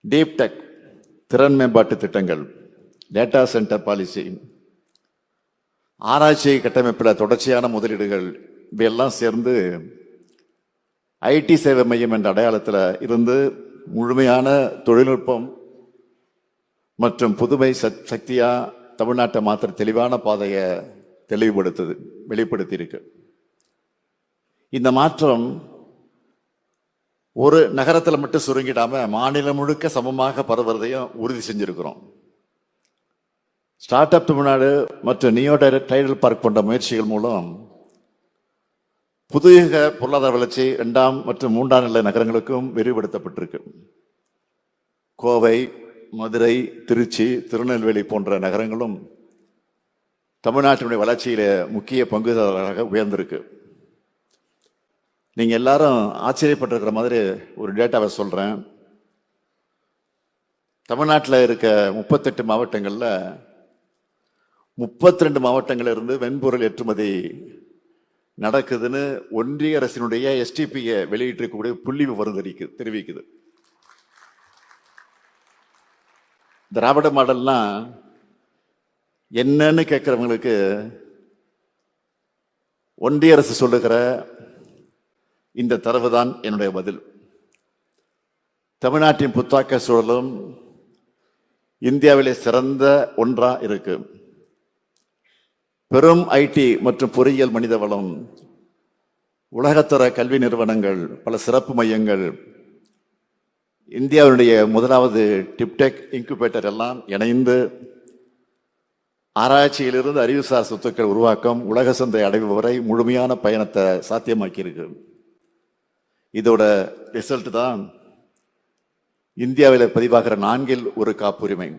Deep tech, திறன் மேம்பாட்டு திட்டங்கள், டேட்டா சென்டர் பாலிசி, ஆராய்ச்சி கட்டமைப்பில் தொடர்ச்சியான முதலீடுகள் இவையெல்லாம் சேர்ந்து ஐடி சேவை மையம் என்ற அடையாளத்தில் இருந்து முழுமையான தொழில்நுட்பம் மற்றும் புதுமை சக்தியா தமிழ்நாட்டை மாத்திர தெளிவான பாதையை வெளிப்படுத்தி இருக்கு. இந்த மாற்றம் ஒரு நகரத்தில் மட்டும் சுருங்கிடாம மாநிலம் முழுக்க சமமாக பரவுறதையும் உறுதி செஞ்சிருக்கிறோம். ஸ்டார்ட் அப் தமிழ்நாடு மற்றும் நியோ டைடல் பார்க் போன்ற முயற்சிகள் மூலம் புதிய பொருளாதார வளர்ச்சி 2ஆம் மற்றும் 3ஆம் நிலை நகரங்களுக்கும் விரிவுபடுத்தப்பட்டிருக்கு. கோவை, மதுரை, திருச்சி, திருநெல்வேலி போன்ற நகரங்களும் தமிழ்நாட்டினுடைய வளர்ச்சியில முக்கிய பங்குதாரராக உயர்ந்திருக்கு. நீங்க எல்லாரும் ஆச்சரியப்பட்டிருக்கிற மாதிரி ஒரு டேட்டாவை சொல்றேன். தமிழ்நாட்டில் இருக்க 38 மாவட்டங்கள்ல 32 மாவட்டங்கள்ல இருந்து வெண்பொருள் ஏற்றுமதி நடக்குதுன்னு ஒன்றிய அரசினுடைய STPஐ வெளியிட்டிருக்கக்கூடிய புள்ளி விவரம் தெரிவிக்குது. திராவிட மாடல்னா என்னன்னு கேட்கிறவங்களுக்கு ஒன்றிய அரசு சொல்லுகிற இந்த தரவு தான் என்னுடைய பதில். தமிழ்நாட்டின் புத்தாக்க சூழலும் இந்தியாவிலே சிறந்த ஒன்றா இருக்கு. பெரும் ஐடி மற்றும் பொறியியல் மனித வளம், உலகத்தர கல்வி நிறுவனங்கள், பல சிறப்பு மையங்கள், இந்தியாவுடைய முதலாவது டிப்டெக் இன்குபேட்டர் எல்லாம் இணைந்து ஆராய்ச்சியிலிருந்து அறிவுசார் சொத்துக்கள் உருவாக்கம், உலக சந்தை அடைவு வரை முழுமையான பயணத்தை சாத்தியமாக்கி இருக்கு. இதோட ரிசல்ட் தான் இந்தியாவில் பதிவாகிற 4இல் 1 காப்புரிமை.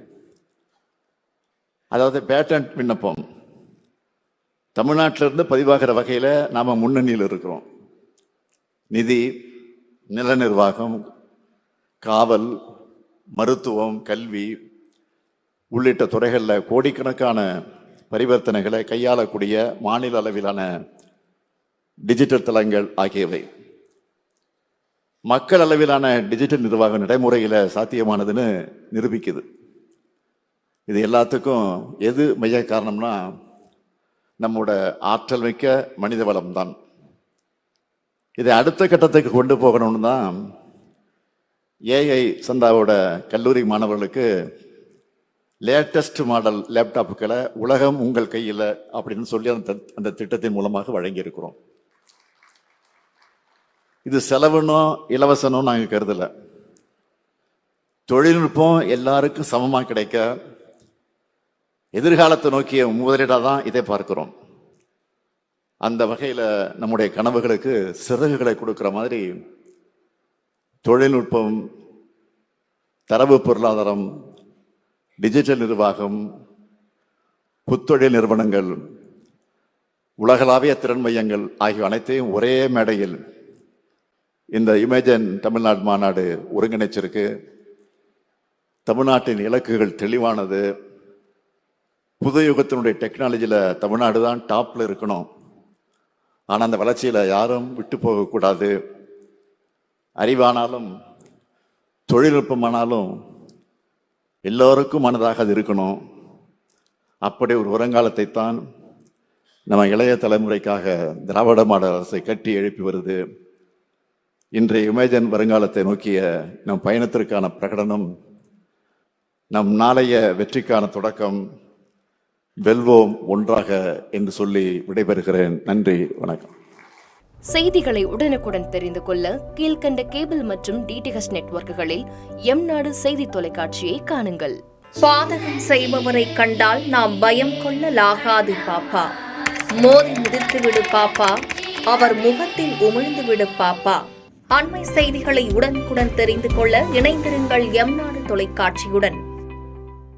அதாவது பேட்டன்ட் விண்ணப்பம் தமிழ்நாட்டிலிருந்து பதிவாகிற வகையில நாம முன்னணியில் இருக்கிறோம். நிதி, நில நிர்வாகம், காவல், மருத்துவம், கல்வி உள்ளிட்ட துறைகளில் கோடிக்கணக்கான பரிவர்த்தனைகளை கையாளக்கூடிய மாநில அளவிலான டிஜிட்டல் தளங்கள் ஆகியவை மக்கள் அளவிலான டிஜிட்டல் நிர்வாக நடைமுறையில சாத்தியமானதுன்னு நிரூபிக்குது. இது எல்லாத்துக்கும் எது மைய காரணம்னா நம்மோட ஆற்றல் மிக்க மனித வளம் தான். இதை அடுத்த கட்டத்துக்கு கொண்டு போகணும்னு தான் ஏஐ சந்தாவோட கல்லூரி மாணவர்களுக்கு லேட்டஸ்ட் மாடல் லேப்டாப்புகளை உலகம் உங்கள் கையில் அப்படின்னு சொல்லி அந்த திட்டத்தின் மூலமாக வழங்கி இருக்கிறோம். இது செலவுனோ இலவசனோ நாங்கள் கருதல. தொழில்நுட்பம் எல்லாருக்கும் சமமாக கிடைக்க எதிர்காலத்தை நோக்கிய முதலீடாக தான் இதை பார்க்கிறோம். அந்த வகையில் நம்முடைய கனவுகளுக்கு சிறகுகளை கொடுக்கிற மாதிரி தொழில்நுட்பம், தரவு பொருளாதாரம், டிஜிட்டல் நிர்வாகம், புத்தொழில் நிறுவனங்கள், உலகளாவிய திறன் மையங்கள் ஆகிய அனைத்தையும் ஒரே மேடையில் இந்த இமேஜின் தமிழ்நாடு மாநாடு ஒருங்கிணைச்சிருக்கு. தமிழ்நாட்டின் இலக்குகள் தெளிவானது. புது யுகத்தினுடைய டெக்னாலஜியில் தமிழ்நாடு தான் டாப்ல இருக்கணும். ஆனால் அந்த வளர்ச்சியில் யாரும் விட்டு போகக்கூடாது. அறிவானாலும் தொழில்நுட்பமானாலும் எல்லோருக்கும் மனதாக அது இருக்கணும். அப்படி ஒரு வருங்காலத்தை தான் நம்ம இளைய தலைமுறைக்காக திராவிட மாடல் அரசை கட்டி எழுப்பி வருது. இன்றைய இமேஜின் வருங்காலத்தை நோக்கிய நம் பயணத்திற்கான பிரகடனம், நம் நாளைய வெற்றிக்கான தொடக்கம். வெல்வோம் ஒன்றாக என்று சொல்லி விடைபெறுகிறேன். நன்றி, வணக்கம். செய்திகளை உடனுக்குடன் தெரிந்து கொள்ள கீழ்கண்ட கேபிள் மற்றும் DTH நெட்வொர்க்குகளில் எம்நாடு செய்தி தொலைக்காட்சியை காணுங்கள். பாதகம் செய்பவரை கண்டால் நாம் பயம் கொள்ளலாகாது பாப்பா. மோதி மிதித்து விடு பாப்பா, அவர் முகத்தில் உமிழ்ந்து விடு பாப்பா. அண்மை செய்திகளை உடனுக்குடன் தெரிந்து கொள்ள இணைந்திருங்கள் எம்நாடு தொலைக்காட்சியுடன்.